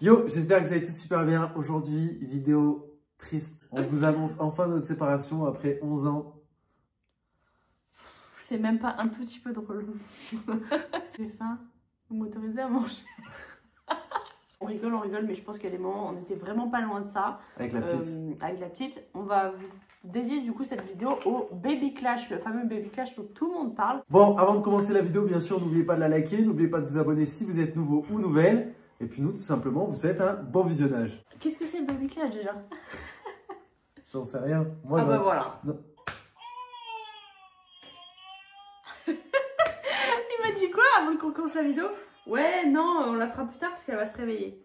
Yo, j'espère que vous allez tous super bien. Aujourd'hui, vidéo triste. On vous annonce enfin notre séparation après 11 ans. C'est même pas un tout petit peu drôle. J'ai faim. Vous m'autorisez à manger? On rigole, mais je pense qu'il y a des moments, on était vraiment pas loin de ça. Avec la petite. On va vous dédier du coup cette vidéo au Baby Clash, le fameux Baby Clash dont tout le monde parle. Bon, avant de commencer la vidéo, bien sûr, n'oubliez pas de la liker, n'oubliez pas de vous abonner si vous êtes nouveau ou nouvelle. Et puis nous, tout simplement, vous souhaite un bon visionnage. Qu'est-ce que c'est le Baby Clash déjà? J'en sais rien. Moi, bah voilà. Non. Il m'a dit quoi avant qu'on commence la vidéo? Ouais, non, on la fera plus tard parce qu'elle va se réveiller.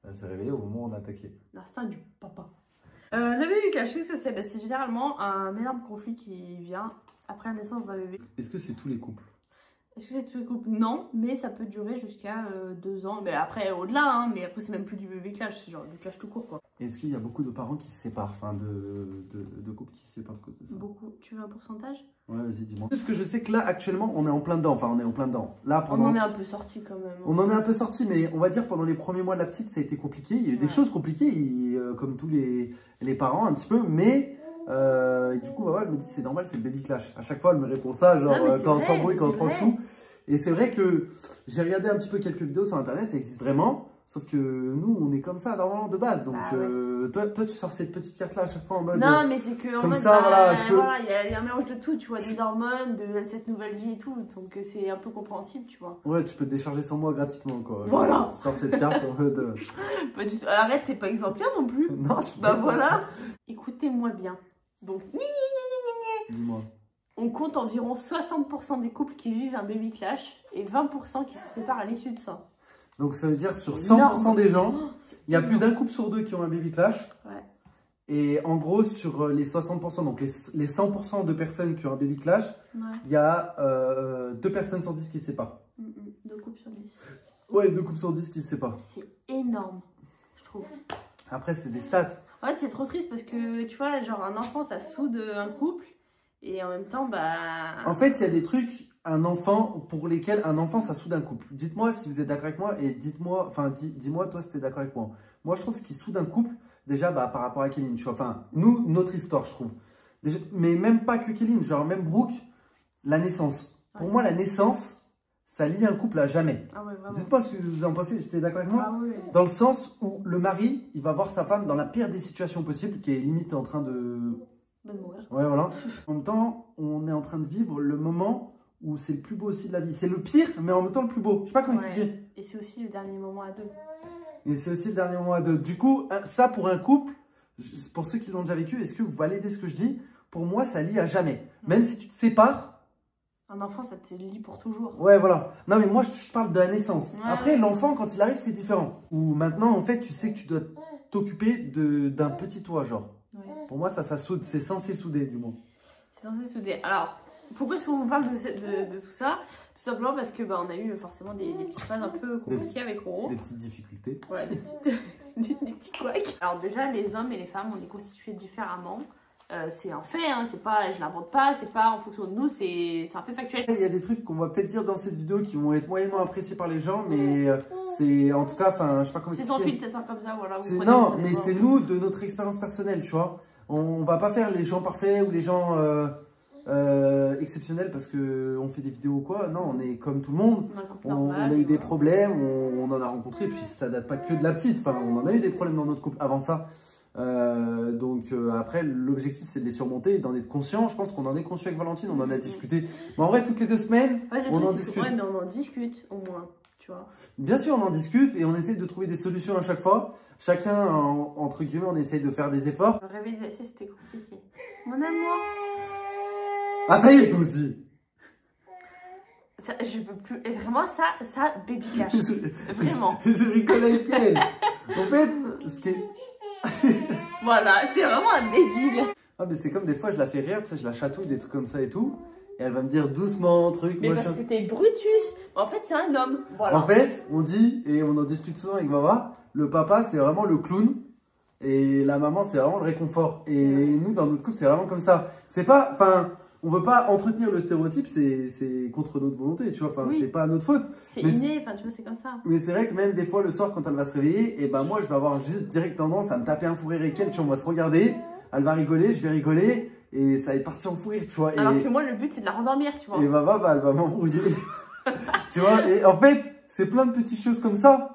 Elle s'est réveillée au moment où on a attaqué. L'instinct du papa. Le Baby Clash, qu'est-ce que c'est? Bah, c'est généralement un énorme conflit qui vient après la naissance d'un bébé. Est-ce que c'est tous les couples? Est-ce que c'est tous les couples? Non, mais ça peut durer jusqu'à 2 ans. Mais après, au-delà, hein, mais après, c'est même plus du Baby Clash, c'est genre du clash tout court, quoi. Est-ce qu'il y a beaucoup de parents qui se séparent, enfin de couples qui se séparent à cause de ça? Beaucoup. Tu veux un pourcentage? Ouais, vas-y, dis-moi. Parce que je sais que là, actuellement, on est en plein dedans. Enfin, on est en plein dedans. Là, On en est un peu sorti quand même. On en est un peu sorti, mais on va dire pendant les premiers mois de la petite, ça a été compliqué. Il y a eu des choses compliquées, comme tous les parents, un petit peu. Mais du coup, elle me dit c'est normal, c'est le Baby Clash. À chaque fois, elle me répond ça, genre quand on s'embrouille, quand on se prend le chou. Et c'est vrai que j'ai regardé un petit peu quelques vidéos sur Internet, ça existe vraiment. Sauf que nous, on est comme ça normalement de base. Donc, toi, tu sors cette petite carte-là à chaque fois en mode. Non, mais c'est que. Comme ça, voilà. Il y a un mélange de tout, tu vois, des hormones, de cette nouvelle vie et tout. Donc, c'est un peu compréhensible, tu vois. Ouais, tu peux te décharger sans moi gratuitement, quoi. Voilà. Tu sors cette carte en mode. Pas du tout. Arrête, t'es pas exemplaire non plus. Non, je Bah voilà. Écoutez-moi bien. Donc, dis-moi. On compte environ 60% des couples qui vivent un Baby Clash et 20% qui se séparent à l'issue de ça. Donc ça veut dire sur 100% des gens, il y a plus d'un couple sur deux qui ont un Baby Clash. Ouais. Et en gros, sur les 60%, donc les 100% de personnes qui ont un Baby Clash, il y a 2 personnes sur 10 qui se séparent. 2 couples sur 10. Ouais, 2 couples sur 10 qui se séparent. C'est énorme, je trouve. Après, c'est des stats. En fait, c'est trop triste parce que, tu vois, genre un enfant, ça soude un couple. Et en même temps, bah... En fait, il y a des trucs, pour lesquels un enfant, ça soude un couple. Dites-moi si vous êtes d'accord avec moi et dites-moi, enfin, dis-moi, toi, si t'es d'accord avec moi. Moi, je trouve ce qui soude un couple, déjà, bah, par rapport à Kéline, tu vois, enfin, nous, notre histoire, je trouve. Déjà, mais même pas que Kéline, genre, même Brooke, la naissance. Ouais. Pour moi, la naissance, ça lie un couple à jamais. Ah ouais, vraiment. Dites-moi ce que vous en pensez, j'étais d'accord avec moi? Ah oui. Dans le sens où le mari, il va voir sa femme dans la pire des situations possibles, qui est limite en train de mourir. Ouais, voilà. En même temps, on est en train de vivre le moment où c'est le plus beau aussi de la vie. C'est le pire, mais en même temps le plus beau. Je sais pas comment expliquer. Et c'est aussi le dernier moment à 2. Et c'est aussi le dernier moment à 2. Du coup, ça pour un couple, pour ceux qui l'ont déjà vécu, est-ce que vous validez ce que je dis? Pour moi, ça lie à jamais. Même si tu te sépares. Un enfant, ça te lie pour toujours. Ouais, voilà. Non, mais moi, je parle de la naissance. Ouais. Après, l'enfant, quand il arrive, c'est différent. Ou maintenant, en fait, tu sais que tu dois t'occuper d'un petit toit, genre. Ouais. Pour moi, ça soude. C'est censé souder, du moins. C'est censé souder. Alors, pourquoi est-ce qu'on vous parle de tout ça? Tout simplement parce que on a eu forcément des petites phases un peu compliquées avec Roro. Des petites difficultés. Ouais, des petits couacs. Alors déjà, les hommes et les femmes, on est constitués différemment. C'est un fait, hein, c'est pas, je l'invente pas, c'est pas en fonction de nous, c'est un fait factuel. Il y a des trucs qu'on va peut-être dire dans cette vidéo qui vont être moyennement appréciés par les gens, mais c'est en tout cas, enfin, je sais pas comment expliquer. C'est sans filtre, c'est ça comme ça, voilà. Non, mais c'est nous, de notre expérience personnelle, tu vois. On va pas faire les gens parfaits ou les gens exceptionnels parce qu'on fait des vidéos ou quoi. Non, on est comme tout le monde. On a eu des problèmes, on en a rencontré, puis ça date pas que de la petite. Enfin, on en a eu des problèmes dans notre couple avant ça. Après, l'objectif c'est de les surmonter et d'en être conscient. Je pense qu'on en est conscient avec Valentine, on en a discuté. Mais en vrai, toutes les 2 semaines, on en discute. Ouais, mais on en discute au moins, tu vois. Bien sûr, on en discute et on essaie de trouver des solutions à chaque fois. Chacun, entre guillemets, on essaie de faire des efforts. Le réveil de c'était compliqué. Mon amour. Ah, ça y est, toi aussi. Ça, je peux plus. Et vraiment, ça, Baby Clash. Vraiment. Je rigole avec elle. En fait, ce qui est... Voilà, c'est vraiment un débile. Ah, mais c'est comme des fois, je la fais rire, tu sais, je la chatouille, des trucs comme ça et tout. Et elle va me dire doucement, truc, mais parce que t'es Brutus. En fait, c'est un homme. Voilà. En fait, on dit, et on en discute souvent avec Maman, le papa, c'est vraiment le clown. Et la maman, c'est vraiment le réconfort. Et nous, dans notre couple, c'est vraiment comme ça. C'est pas, enfin, on veut pas entretenir le stéréotype, c'est contre notre volonté, tu vois. Enfin, Oui. c'est pas notre faute. C'est Mais inné, enfin, tu vois, c'est comme ça. Mais c'est vrai que même des fois, le soir, quand elle va se réveiller, et ben moi, je vais avoir juste direct tendance à me taper un fou rire avec elle, tu vois, on va se regarder, elle va rigoler, je vais rigoler, et ça va être parti en fou rire, tu vois. Alors que moi, le but, c'est de la rendormir, tu vois. Et bah, elle va m'embrouiller. Tu vois, et en fait, c'est plein de petites choses comme ça.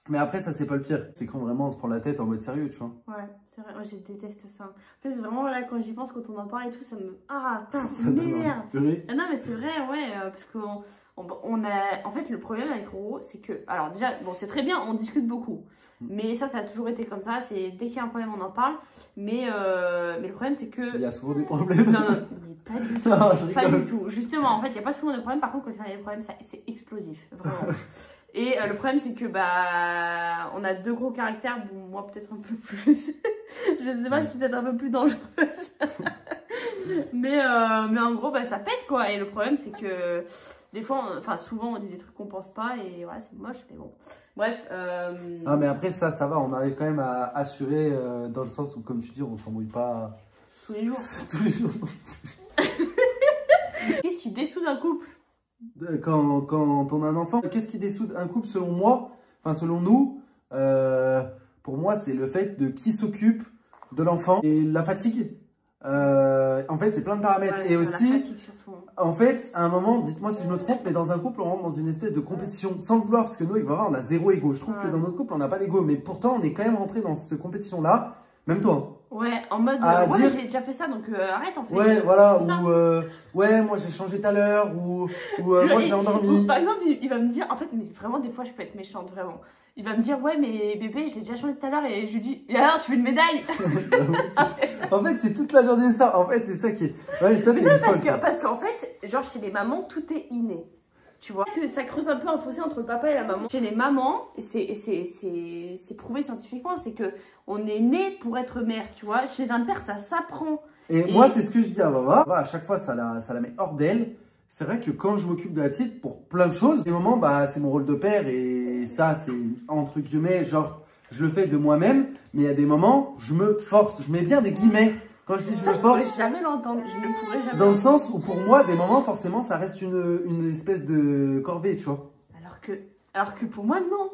Mais après, ça, c'est pas le pire. C'est quand vraiment on se prend la tête en mode sérieux, tu vois. Ouais, c'est vrai, moi, je déteste ça. En fait, vraiment, là, quand j'y pense, quand on en parle et tout, ça me... Ah, putain, ça Ça donne envie m'énerve. de pleurer. Ah non, mais c'est vrai, ouais, parce qu'on a... En fait, le problème avec Roro, c'est que... Alors déjà, bon, c'est très bien, on discute beaucoup. Mais ça a toujours été comme ça. C'est dès qu'il y a un problème, on en parle. Mais le problème, c'est que... Il y a souvent des problèmes. Non, mais pas du tout. Non, je Pas rigole. du tout. Justement, en fait, il n'y a pas souvent de problème. Par contre, quand il y a des problèmes, c'est explosif. Vraiment. Et le problème, c'est que, bah, on a deux gros caractères. Bon, moi, peut-être un peu plus... Je sais pas, je suis peut-être un peu plus dangereuse. mais en gros, bah, ça pète, quoi. Et le problème, c'est que... Des fois, enfin, souvent, on dit des trucs qu'on pense pas. Et voilà, c'est moche, mais bon. Bref. Ah, mais après, ça va. On arrive quand même à assurer dans le sens où, comme tu dis, on s'embrouille pas Tous les jours. tous les jours. Qu'est-ce qui dessoude un couple? Quand on a un enfant, qu'est-ce qui dessoude un couple selon moi? Enfin, selon nous, pour moi, c'est le fait de qui s'occupe de l'enfant et la fatigue. En fait, c'est plein de paramètres. Ouais, et la aussi, fatigue, surtout. en fait, à un moment, dites-moi si je me trompe, mais dans un couple, on rentre dans une espèce de compétition sans le vouloir, parce que nous, avec Vara, on a zéro ego. Je trouve que dans notre couple, on n'a pas d'ego, mais pourtant, on est quand même rentré dans cette compétition-là, même toi. Ouais, en mode, À ouais, dire- mais j'ai déjà fait ça, donc arrête en fait. Ouais, voilà, Ça. ou ouais, moi j'ai changé tout à l'heure, ou moi j'ai endormi. Par exemple, il va me dire, en fait, mais vraiment, des fois, je peux être méchante, vraiment. Il va me dire, ouais, mais bébé, je l'ai déjà changé tout à l'heure, et je lui dis, et alors, tu veux une médaille? En fait, c'est toute la journée ça. En fait, c'est ça qui est. Ouais, toi, t'es Mais une folle, quoi. parce qu'en fait, genre, chez les mamans, tout est inné. Tu vois que ça creuse un peu un fossé entre le papa et la maman. Chez les mamans, c'est prouvé scientifiquement, c'est que on est né pour être mère, tu vois. Chez un père, ça s'apprend. Et moi, c'est ce que je dis à Vava. À chaque fois, ça la met hors d'elle. C'est vrai que quand je m'occupe de la petite, pour plein de choses, des moments, bah, c'est mon rôle de père et ça, c'est entre guillemets, genre, je le fais de moi-même, mais il y a des moments, je me force. Je mets bien des guillemets. Quand je dis je me Je force, pourrais jamais l'entendre, je ne pourrais jamais. dans le sens où pour moi, des moments, forcément, ça reste une espèce de corvée, tu vois. Alors que pour moi, non.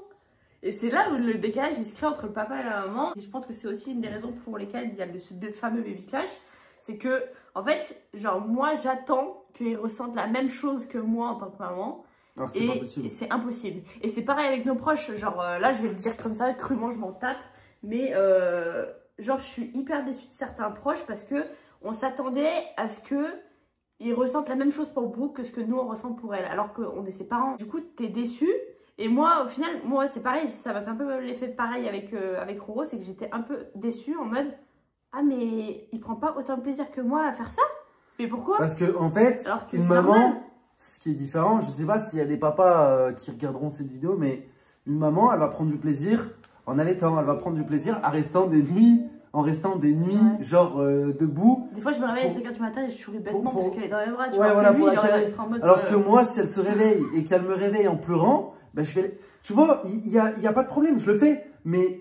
Et c'est là où le décalage il se crée entre le papa et la maman. Et je pense que c'est aussi une des raisons pour lesquelles il y a ce fameux baby clash. C'est que, en fait, genre, moi, j'attends qu'ils ressentent la même chose que moi en tant que maman. Alors que c'est pas possible. Et c'est impossible. Et c'est pareil avec nos proches. Genre, là, je vais le dire comme ça, crûment, je m'en tape. Mais, genre, je suis hyper déçue de certains proches parce que on s'attendait à ce que ils ressentent la même chose pour Brooke que ce que nous, on ressent pour elle. Alors qu'on est ses parents. Du coup, t'es déçu. Et moi, au final, moi, c'est pareil. Ça m'a fait un peu l'effet pareil avec Roro. C'est que j'étais un peu déçue en mode... Ah, mais il prend pas autant de plaisir que moi à faire ça? Mais pourquoi? Parce que, en fait, Alors que une c'est maman, normal. ce qui est différent, je sais pas s'il y a des papas qui regarderont cette vidéo, mais une maman, elle va prendre du plaisir en allaitant. Elle va prendre du plaisir en restant des nuits, Ouais. genre debout. Des fois, je me réveille à Pour- 5h du matin et je souris bêtement pour- parce qu'elle est dans les bras. Tu Ouais, vois, voilà, que lui, pour la il caler. sera en mode, Alors que moi, si elle se réveille et qu'elle me réveille en pleurant, ben je fais. Tu vois, il y a pas de problème, je le fais, mais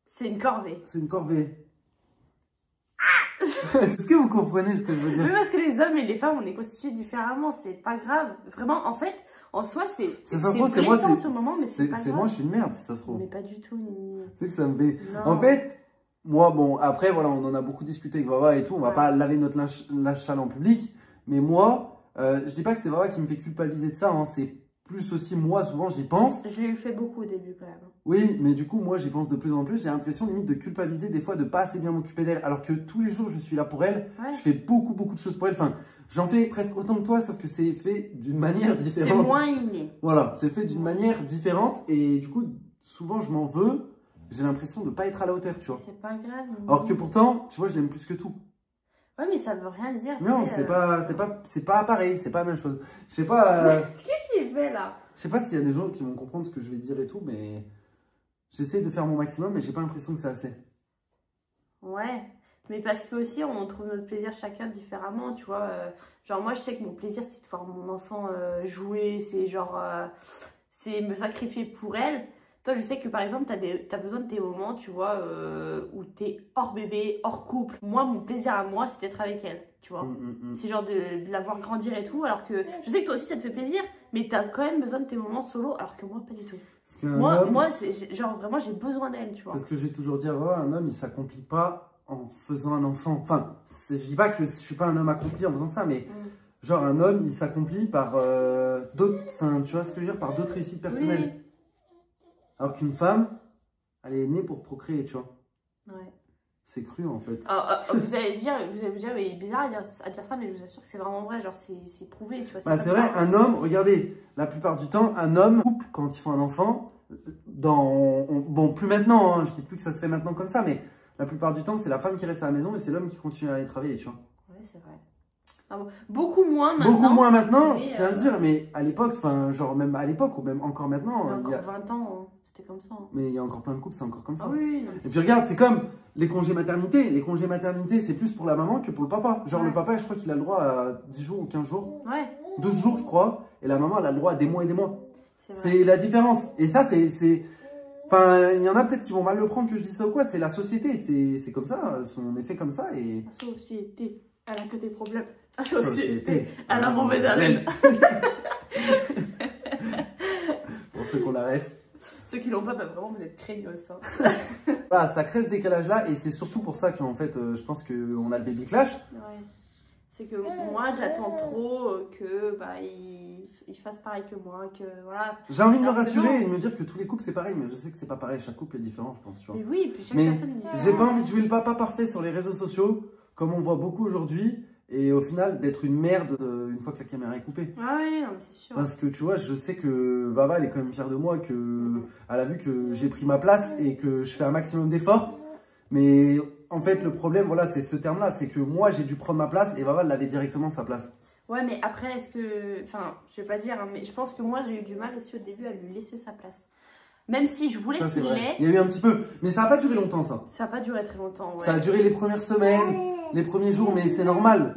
c'est une corvée. c'est une corvée. Est-ce que vous comprenez ce que je veux Mais dire? parce que les hommes et les femmes, on est constitués différemment. C'est pas grave. Vraiment, en fait, en soi, c'est Ça se trouve, c'est moi, blessant ce moment, mais c'est pas c'est grave. moi, je suis une merde, si ça se trouve. Mais pas du tout, Nini. Tu sais que ça me fait. Non. En fait, moi, bon, après, voilà, on en a beaucoup discuté avec Vava et tout. On va Ouais. pas laver notre linge sale en public. Mais moi, je dis pas que c'est Vava qui me fait culpabiliser de ça. Hein, c'est plus aussi moi, souvent, j'y pense. Je l'ai fait beaucoup au début quand même. Oui, mais du coup, moi, j'y pense de plus en plus. J'ai l'impression limite de culpabiliser des fois, de pas assez bien m'occuper d'elle. Alors que tous les jours, je suis là pour elle. Ouais. Je fais beaucoup, beaucoup de choses pour elle. Enfin, j'en fais presque autant que toi, sauf que c'est fait d'une manière C'est différente. moins inné. Voilà, c'est fait d'une manière différente. Et du coup, souvent, je m'en veux. J'ai l'impression de pas être à la hauteur, tu vois. C'est pas grave. Nini. Alors que pourtant, tu vois, je l'aime plus que tout. Ouais, mais ça veut rien dire. tu Non, sais, c'est pas pareil, c'est pas la même chose. Je sais pas, Qu'est-ce que tu fais là? je sais pas s'il y a des gens qui vont comprendre ce que je vais dire et tout, mais j'essaie de faire mon maximum, mais j'ai pas l'impression que c'est assez. Ouais, mais parce que aussi on trouve notre plaisir chacun différemment, tu vois. Genre moi je sais que mon plaisir c'est de voir mon enfant jouer, c'est genre c'est me sacrifier pour elle. Toi, je sais que par exemple, t'as besoin de tes moments, tu vois, où t'es hors bébé, hors couple. Moi, mon plaisir à moi, c'est d'être avec elle, tu vois. C'est genre de la voir grandir et tout, alors que je sais que toi aussi, ça te fait plaisir, mais t'as quand même besoin de tes moments solo, alors que moi, pas du tout. Moi, genre vraiment, j'ai besoin d'elle, tu vois. C'est ce que je vais toujours dire, ouais, un homme, il s'accomplit pas en faisant un enfant. Enfin, je dis pas que je suis pas un homme accompli en faisant ça, mais genre un homme, il s'accomplit par d'autres, enfin, tu vois ce que je veux dire, par d'autres réussites personnelles. Oui. Alors qu'une femme, elle est née pour procréer, tu vois. Ouais. C'est cru, en fait. Vous allez vous dire, mais bizarre à dire ça, mais je vous assure que c'est vraiment vrai, genre c'est prouvé, tu vois. Bah, c'est vrai, un homme, regardez, la plupart du temps, un homme, quand ils font un enfant, bon, plus maintenant, hein, je dis plus que ça se fait maintenant comme ça, mais la plupart du temps, c'est la femme qui reste à la maison et c'est l'homme qui continue à aller travailler, tu vois. Ouais, c'est vrai. Ah bon, beaucoup moins maintenant. Beaucoup moins maintenant, je tiens à le dire, mais à l'époque, enfin, genre même à l'époque ou même encore maintenant. Il y a encore 20 ans, hein, c'était comme ça. Hein. Mais il y a encore plein de couples, c'est encore comme ça. Ah oui, non, et puis regarde, c'est comme les congés maternité. Les congés maternité, c'est plus pour la maman que pour le papa. Genre le papa, je crois qu'il a le droit à 10 jours ou 15 jours. Ouais. 12 jours, je crois. Et la maman, elle a le droit à des mois et des mois. C'est la différence. Et ça, c'est... Enfin, il y en a peut-être qui vont mal le prendre que je dis ça ou quoi. C'est la société, c'est comme ça. On est fait comme ça et... La société, elle a que des problèmes. La société, elle a mauvaise haleine. Pour ceux qu'on la ref. Ceux qui l'ont pas, bah vraiment, vous êtes craignos. Hein. Voilà, ça crée ce décalage-là et c'est surtout pour ça qu'en fait, je pense qu'on a le baby clash. Ouais. C'est que moi, j'attends trop que bah, il fasse pareil que moi, que voilà. J'ai envie de me rassurer et de me dire que tous les couples c'est pareil, mais je sais que c'est pas pareil, chaque couple est différent, je pense, tu vois. Mais oui, puis chaque personne est différente. J'ai pas envie de jouer le papa parfait sur les réseaux sociaux, comme on voit beaucoup aujourd'hui, et au final d'être une merde une fois que la caméra est coupée. Ah oui, non, mais c'est sûr. Parce que tu vois, je sais que Vava elle est quand même fière de moi, que elle a vu que j'ai pris ma place et que je fais un maximum d'efforts, mais en fait, le problème, voilà, c'est ce terme-là, c'est que moi, j'ai dû prendre ma place et Vava, elle avait directement sa place. Ouais, mais après, est-ce que... Enfin, je vais pas dire, hein, mais je pense que moi, j'ai eu du mal aussi au début à lui laisser sa place. Même si je voulais qu'il l'ait... Il y a eu un petit peu, mais ça n'a pas duré longtemps, ça. Ça n'a pas duré très longtemps, ouais. Ça a duré les premières semaines, les premiers jours, mais c'est normal.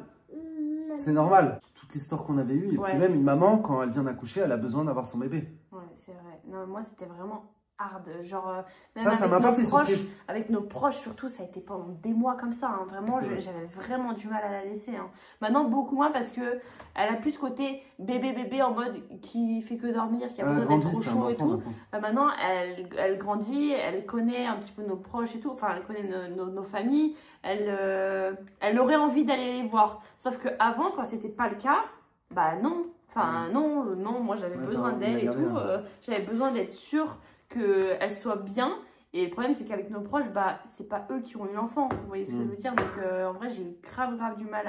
C'est normal. Toute l'histoire qu'on avait eue, et puis même une maman, quand elle vient d'accoucher, elle a besoin d'avoir son bébé. Ouais, c'est vrai. Non, moi, c'était vraiment... hard, genre même ça m'a pas fait souffrir. Avec nos proches surtout, ça a été pendant des mois comme ça, hein. Vraiment j'avais vraiment du mal à la laisser, hein. Maintenant beaucoup moins parce que elle a plus ce côté bébé en mode qui fait que dormir, qui a besoin d'être trop chaud et tout. Maintenant elle grandit, elle connaît un petit peu nos proches et tout, enfin elle connaît nos familles, elle aurait envie d'aller les voir, sauf que avant quand c'était pas le cas, bah non, enfin non, moi j'avais besoin d'elle et tout, j'avais besoin d'être sûre qu'elle soit bien. Et le problème, c'est qu'avec nos proches, bah, c'est pas eux qui ont eu l'enfant. Vous voyez ce que je veux dire? Donc, en vrai, j'ai eu grave du mal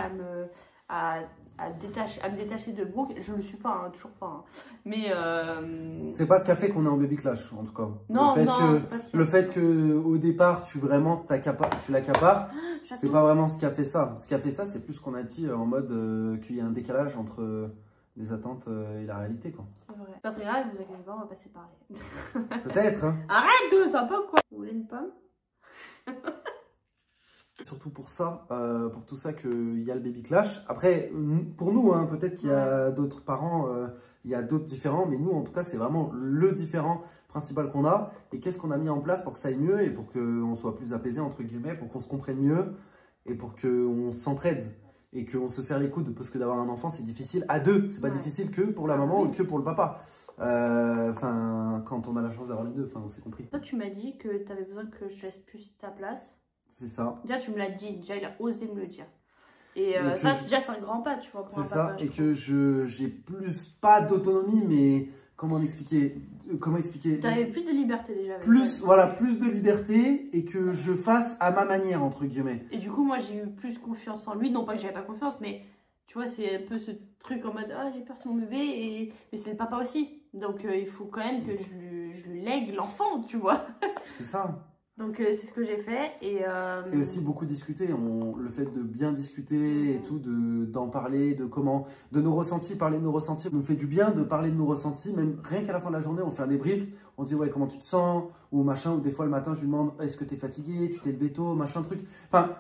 à me détacher de Brooke. Je le suis pas, hein, toujours pas. Hein. Mais. C'est pas ce qui a fait qu'on est en baby clash, en tout cas. Non, le fait que au départ, tu l'accapares, c'est pas vraiment ce qui a fait ça. Ce qui a fait ça, c'est plus qu'on a dit en mode qu'il y a un décalage entre les attentes et la réalité, quoi. C'est vrai. C'est pas très grave, vous inquiétez pas, on va pas séparer. Peut-être, hein. Arrête, ça pas quoi. Vous voulez une pomme? Surtout pour ça, pour tout ça qu'il y a le baby clash. Après, pour nous, hein, peut-être qu'il y a d'autres parents, il y a d'autres différents, mais nous, en tout cas, c'est vraiment le différent principal qu'on a. Et qu'est-ce qu'on a mis en place pour que ça aille mieux et pour qu'on soit plus apaisé, entre guillemets, pour qu'on se comprenne mieux et pour qu'on s'entraide. Et qu'on se serre les coudes, parce que d'avoir un enfant, c'est difficile à deux. C'est pas difficile que pour la maman ou que pour le papa. Enfin, quand on a la chance d'avoir les deux, on s'est compris. Toi, tu m'as dit que tu avais besoin que je laisse plus ta place. C'est ça. Déjà, tu me l'as dit. Déjà, il a osé me le dire. Et ça, déjà, c'est un grand pas, tu vois. C'est ça. Et que j'ai plus, pas d'autonomie, mais comment expliquer? Tu avais plus de liberté déjà. Plus de liberté et que je fasse à ma manière, entre guillemets. Et du coup, moi, j'ai eu plus confiance en lui. Non pas que j'avais pas confiance, mais tu vois, c'est un peu ce truc en mode, ah, j'ai peur de mon bébé, mais c'est le papa aussi. Donc, il faut quand même que je lui lègue l'enfant, tu vois. C'est ça. Donc, c'est ce que j'ai fait. Et aussi beaucoup discuter. Le fait de bien discuter et tout, d'en parler, de nos ressentis, parler de nos ressentis. Ça nous fait du bien de parler de nos ressentis. Même rien qu'à la fin de la journée, on fait un débrief. On dit, ouais, comment tu te sens? Ou machin. Ou des fois, le matin, je lui demande, est-ce que tu es fatigué? Tu t'es levé tôt? Machin, truc. Enfin,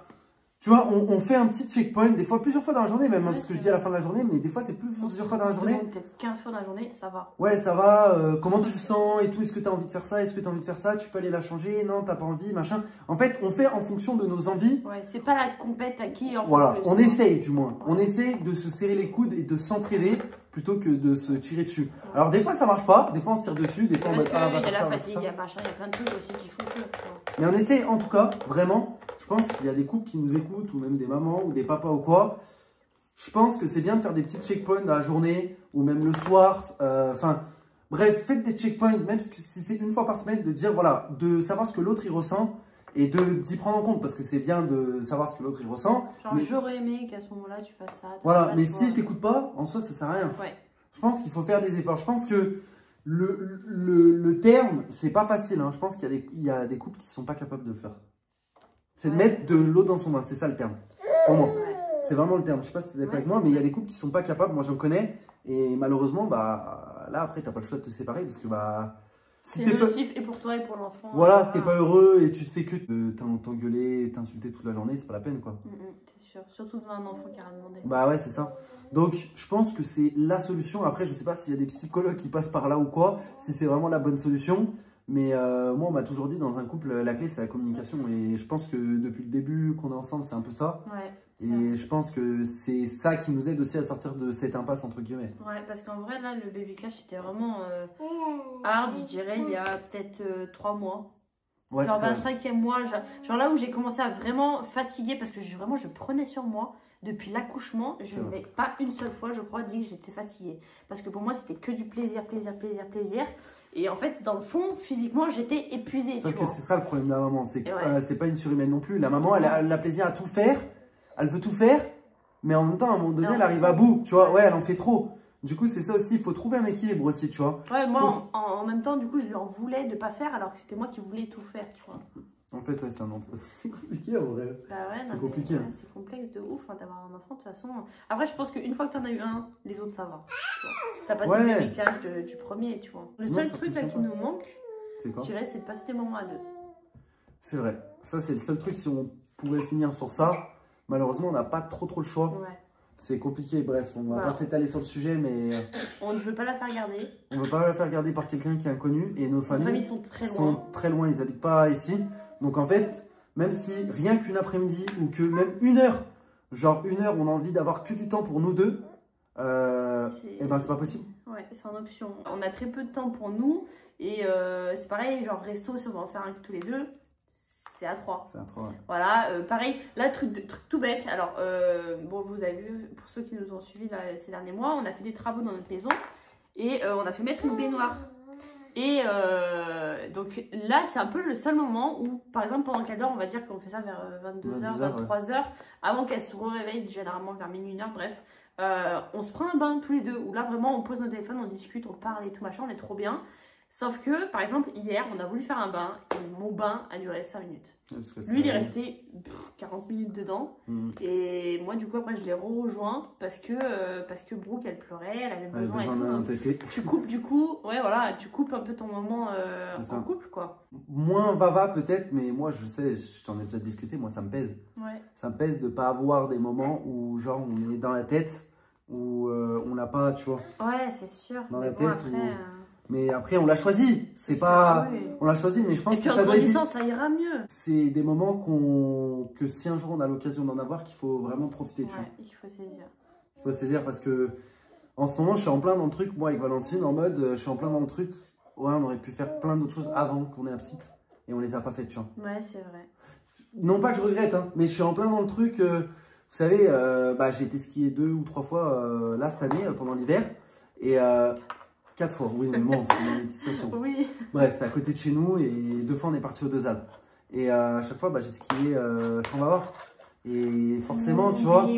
Tu vois, on fait un petit checkpoint, des fois plusieurs fois dans la journée même, parce que je dis à la fin de la journée, mais des fois c'est plusieurs fois dans la journée. Peut-être 15 fois dans la journée, ça va. Ouais, ça va, comment tu le sens et tout, est-ce que tu as envie de faire ça, est-ce que tu as envie de faire ça, tu peux aller la changer, non, t'as pas envie, machin. En fait, on fait en fonction de nos envies. Ouais, c'est pas la compète à qui en voilà, fait, on essaye du moins. Ouais. On essaye de se serrer les coudes et de s'entraider plutôt que de se tirer dessus. Ouais. Alors des fois ça marche pas, des fois on se tire dessus, des fois on va faire ça, il y a la fatigue, il y a machin, il y a plein de trucs aussi qui font que. Mais on essaye en tout cas, vraiment, je pense qu'il y a des couples qui nous écoutent, ou même des mamans, ou des papas ou quoi. Je pense que c'est bien de faire des petits checkpoints dans la journée, ou même le soir, enfin... bref, faites des checkpoints, même si c'est une fois par semaine, de dire, voilà, de savoir ce que l'autre il ressent, et d'y prendre en compte, parce que c'est bien de savoir ce que l'autre il ressent. Genre, mais... j'aurais aimé qu'à ce moment-là, tu fasses ça. Voilà, mais si t'écoutes pas, en soi, ça sert à rien. Ouais. Je pense qu'il faut faire des efforts. Je pense que le terme, c'est pas facile. Hein. Je pense qu'il y a des couples qui sont pas capables de le faire. C'est de mettre de l'eau dans son bain, c'est ça le terme. Pour moi. C'est vraiment le terme. Je sais pas si tu es d'accord avec moi, mais il y a des couples qui sont pas capables. Moi, j'en connais. Et malheureusement, bah, là, après, tu n'as pas le choix de te séparer parce que, bah, si c'est nocif et pour toi et pour l'enfant. Voilà, si t'es pas heureux et tu te fais que t'engueuler et t'insulter toute la journée, c'est pas la peine, quoi. C'est sûr. Surtout devant un enfant qui a rien demandé. Bah ouais, c'est ça. Donc, je pense que c'est la solution. Après, je sais pas s'il y a des psychologues qui passent par là ou quoi, si c'est vraiment la bonne solution. Mais moi, on m'a toujours dit, dans un couple, la clé, c'est la communication. Et je pense que depuis le début qu'on est ensemble, c'est un peu ça. Ouais. Et je pense que c'est ça qui nous aide aussi à sortir de cette impasse, entre guillemets. Ouais, parce qu'en vrai, là, le baby clash, c'était vraiment hard, je dirais, il y a peut-être 3 mois. Ouais, genre 25e mois, genre là où j'ai commencé à vraiment fatiguer, parce que vraiment, je prenais sur moi. Depuis l'accouchement, je n'ai pas une seule fois, je crois, dit que j'étais fatiguée. Parce que pour moi, c'était que du plaisir, plaisir, plaisir, plaisir. Et en fait, dans le fond, physiquement, j'étais épuisée. Sauf que c'est ça le problème de la maman, c'est que c'est pas une surhumaine non plus. La maman, elle a plaisir à tout faire, elle veut tout faire, mais en même temps, à un moment donné, elle arrive à bout, tu vois. Ouais, elle en fait trop. Du coup, c'est ça aussi, il faut trouver un équilibre aussi, tu vois. Ouais, moi, en même temps, du coup, je lui en voulais de pas faire, alors que c'était moi qui voulais tout faire, tu vois. En fait, ouais, c'est compliqué en vrai. Bah ouais, c'est compliqué. Ouais, c'est complexe de ouf hein, d'avoir un enfant, de toute façon. Après, je pense qu'une fois que t'en as eu un, les autres, ça va. T'as passé le baby clash du premier, tu vois. Le seul truc là qui nous manque, je dirais, c'est de passer des moments à deux. C'est vrai. Ça, c'est le seul truc, si on pouvait finir sur ça. Malheureusement, on n'a pas trop le choix. Ouais. C'est compliqué, bref, on va pas s'étaler sur le sujet, mais... On ne veut pas la faire garder. On ne veut pas la faire garder par quelqu'un qui est inconnu, et nos familles sont très loin, ils n'habitent pas ici. Donc en fait, même si rien qu'une après-midi, ou que même une heure, genre une heure, on a envie d'avoir que du temps pour nous deux, et ben c'est pas possible. Ouais, c'est en option. On a très peu de temps pour nous, et c'est pareil, genre resto, si on va en faire un tous les deux, c'est à 3. C'est à 3, ouais. Voilà, pareil, là, truc tout bête. Alors, bon, vous avez vu, pour ceux qui nous ont suivis là, ces derniers mois, on a fait des travaux dans notre maison et on a fait mettre une baignoire. Et donc là, c'est un peu le seul moment où, par exemple, pendant qu'elle dort, on va dire qu'on fait ça vers 22h, 23h, avant qu'elle se réveille, généralement vers minuit, 1h, bref. On se prend un bain tous les deux, où là, vraiment, on pose nos téléphones, on discute, on parle et tout machin, on est trop bien. Sauf que, par exemple, hier, on a voulu faire un bain et mon bain a duré 5 minutes. Lui, il est resté 40 minutes dedans. Et moi, du coup, après, je l'ai rejoint parce que Brooke, elle pleurait, elle avait besoin et tout. Tu coupes, du coup, ouais, voilà, tu coupes un peu ton moment en couple, quoi. Moins va peut-être, mais moi, je sais, je t'en ai déjà discuté, moi, ça me pèse. Ouais. Ça me pèse de ne pas avoir des moments où, genre, on est dans la tête, où on n'a pas, tu vois. Ouais, c'est sûr. Dans la tête, après, mais après, on l'a choisi. C'est pas... Oui. On l'a choisi, mais je pense que ça doit être... ça ira mieux. C'est des moments que si un jour on a l'occasion d'en avoir, qu'il faut vraiment profiter. Ouais, il faut saisir. Il faut saisir parce que en ce moment, je suis en plein dans le truc, moi avec Valentine, en mode, je suis en plein dans le truc. Ouais, on aurait pu faire plein d'autres choses avant qu'on ait la petite. Et on les a pas faites, tu vois. Ouais, c'est vrai. Non pas que je regrette, hein, mais je suis en plein dans le truc. Vous savez, j'ai été skier 2 ou 3 fois là cette année, pendant l'hiver. Et... 4 fois, oui, mais bon, c'est une petite station. Oui. Bref, c'était à côté de chez nous et 2 fois on est parti aux Deux Alpes. Et à chaque fois, j'ai skié sans Bava. Et forcément, tu vois,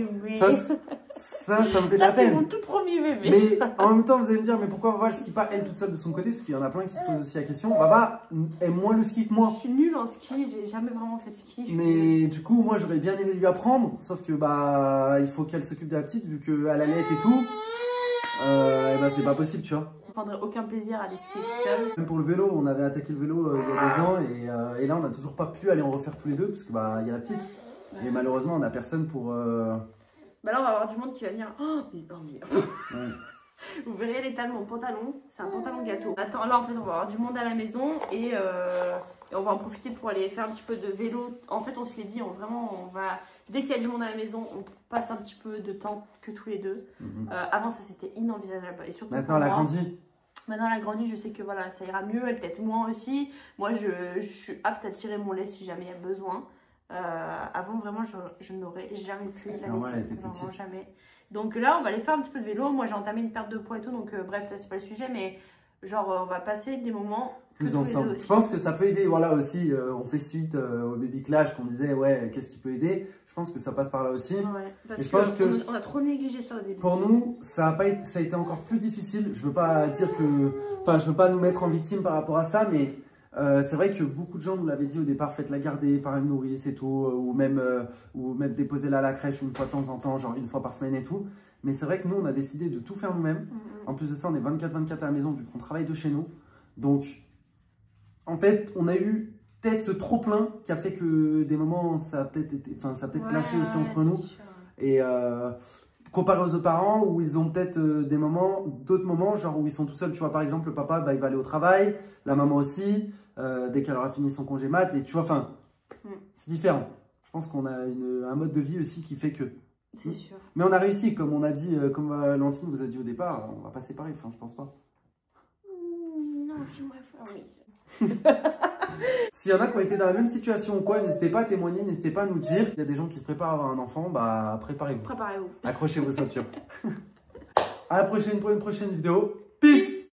ça me fait de la peine. C'est mon tout premier bébé. Mais en même temps, vous allez me dire, mais pourquoi Bava ne skie pas elle toute seule de son côté? Parce qu'il y en a plein qui se posent aussi la question. Bava aime moins le ski que moi. Je suis nulle en ski, j'ai jamais vraiment fait de ski. Mais du coup, moi j'aurais bien aimé lui apprendre. Sauf que il faut qu'elle s'occupe de la petite vu qu'elle allait et tout. C'est pas possible, tu vois. Je ne prendrais aucun plaisir à aller skier seule. Même pour le vélo, on avait attaqué le vélo il y a 2 ans et là on n'a toujours pas pu aller en refaire tous les deux parce que y a la petite. Et malheureusement, on n'a personne pour... Bah là, on va avoir du monde qui va venir. Oh, mais... Ouais. Vous verrez l'état de mon pantalon. C'est un pantalon gâteau. Attends, là, en fait, on va avoir du monde à la maison et on va en profiter pour aller faire un petit peu de vélo. En fait, on se l'est dit, on va... Dès qu'il y a du monde à la maison, on passe un petit peu de temps que tous les deux. Avant, ça, c'était inenvisageable. Et surtout Maintenant, elle a grandi. Maintenant, elle a grandi, je sais que voilà, ça ira mieux, elle peut-être moins aussi. Moi, je suis apte à tirer mon lait si jamais il y a besoin. Avant, vraiment, je n'aurais jamais pu les laisser. Vraiment jamais. Donc là, on va aller faire un petit peu de vélo. Moi, j'ai entamé une perte de poids et tout. Donc, bref, là, c'est pas le sujet. Mais genre, on va passer des moments plus ensemble. Je pense que ça peut aider. Voilà aussi, on fait suite au baby clash qu'on disait, ouais, qu'est-ce qui peut aider. Je pense que ça passe par là aussi. Ouais, parce et je pense que on a trop négligé ça au début. Pour nous, ça a été encore plus difficile. Je veux pas dire que, enfin, je veux pas nous mettre en victime par rapport à ça, mais c'est vrai que beaucoup de gens nous l'avaient dit au départ, faites-la garder par une nourrice et tout, ou même déposez-la à la crèche une fois de temps en temps, genre une fois par semaine et tout. Mais c'est vrai que nous, on a décidé de tout faire nous-mêmes. En plus de ça, on est 24/24 à la maison vu qu'on travaille de chez nous. Donc, en fait, on a eu peut-être ce trop-plein qui a fait que des moments, ça a peut-être été, enfin, ça a peut-être clashé aussi entre nous. Et comparé aux autres parents où ils ont peut-être d'autres moments, genre où ils sont tout seuls, tu vois, par exemple, le papa, bah, il va aller au travail, la maman aussi, dès qu'elle aura fini son congé mat, et tu vois, enfin, c'est différent. Je pense qu'on a un mode de vie aussi qui fait que. C'est sûr. Mais on a réussi, comme on a dit, comme Valentine vous a dit au départ, on va pas séparer, enfin, je pense pas. Non, j'aimerais faire oui. S'il y en a qui ont été dans la même situation ou quoi, n'hésitez pas à témoigner, n'hésitez pas à nous dire. Il y a des gens qui se préparent à avoir un enfant, bah préparez-vous. Préparez-vous. Accrochez vos ceintures. À la prochaine pour une prochaine vidéo. Peace!